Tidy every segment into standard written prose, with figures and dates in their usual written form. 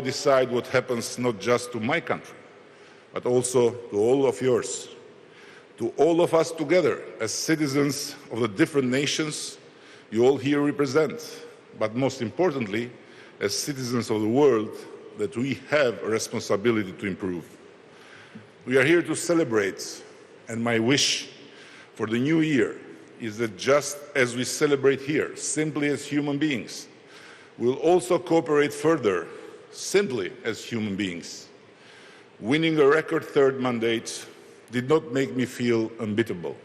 decide what happens not just to my country, but also to all of yours, to all of us together as citizens of the different nations you all here represent, but most importantly, as citizens of the world that we have a responsibility to improve. We are here to celebrate, and my wish for the new year is that just as we celebrate here, simply as human beings, we'll also cooperate further, simply as human beings. Winning a record third mandate did not make me feel unbeatable,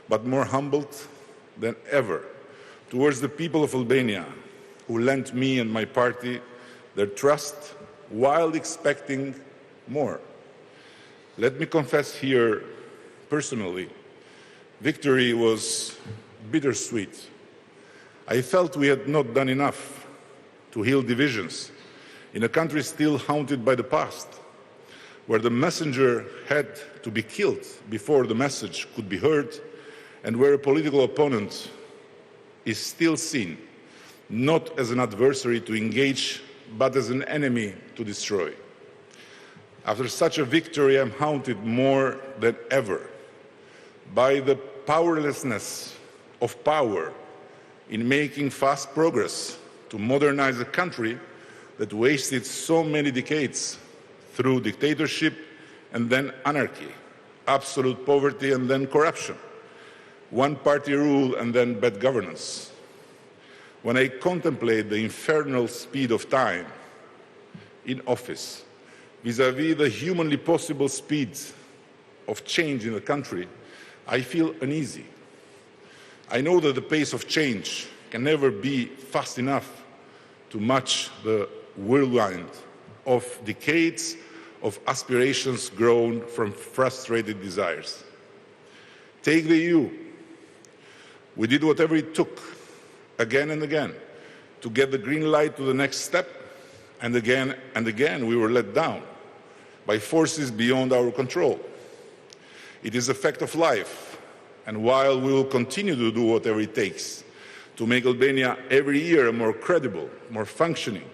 but more humbled than ever towards the people of Albania who lent me and my party their trust while expecting more. Let me confess here personally, victory was bittersweet. I felt we had not done enough to heal divisions in a country still haunted by the past, where the messenger had to be killed before the message could be heard, and where a political opponent is still seen not as an adversary to engage, but as an enemy to destroy. After such a victory, I'm haunted more than ever by the powerlessness of power in making fast progress to modernize a country that wasted so many decades through dictatorship and then anarchy, absolute poverty and then corruption, one-party rule and then bad governance. When I contemplate the infernal speed of time in office vis-à-vis the humanly possible speed of change in the country, I feel uneasy. I know that the pace of change can never be fast enough to match the whirlwind of decades of aspirations grown from frustrated desires. Take the EU. We did whatever it took, again and again, to get the green light to the next step, and again we were let down by forces beyond our control. It is a fact of life, and while we will continue to do whatever it takes to make Albania every year a more credible, more functioning,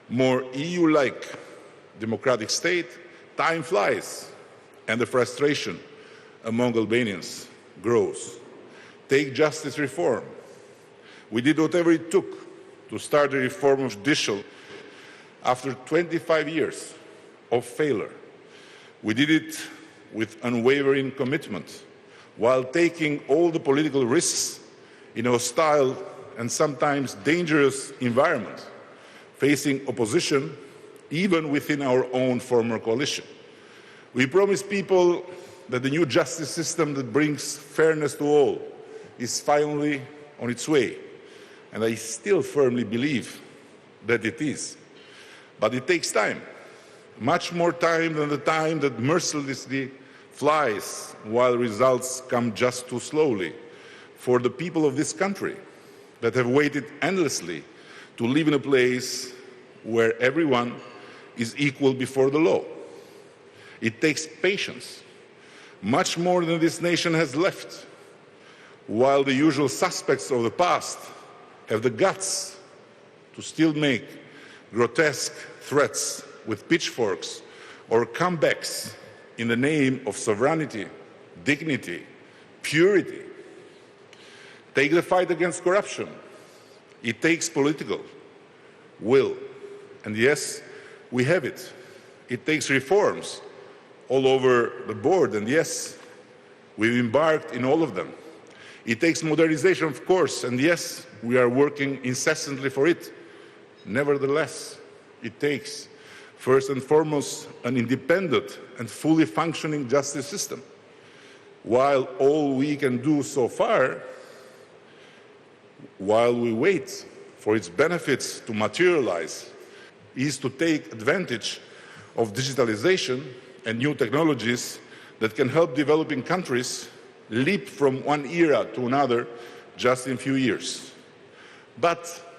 more EU-like democratic state, time flies, and the frustration among Albanians grows. Take justice reform. We did whatever it took to start the reform of judicial after 25 years of failure. We did it with unwavering commitment while taking all the political risks in a hostile and sometimes dangerous environment, facing opposition even within our own former coalition. We promised people that the new justice system that brings fairness to all is finally on its way, and I still firmly believe that it is. But it takes time, much more time than the time that mercilessly flies while results come just too slowly for the people of this country that have waited endlessly to live in a place where everyone is equal before the law. It takes patience, much more than this nation has left, while the usual suspects of the past have the guts to still make grotesque threats with pitchforks or comebacks in the name of sovereignty, dignity, purity. Take the fight against corruption. It takes political will. And yes, we have it. It takes reforms all over the board, and yes, we've embarked in all of them. It takes modernization, of course, and yes, we are working incessantly for it. Nevertheless, it takes, first and foremost, an independent and fully functioning justice system. While all we can do so far, while we wait for its benefits to materialize, is to take advantage of digitalization and new technologies that can help developing countries leap from one era to another just in a few years. But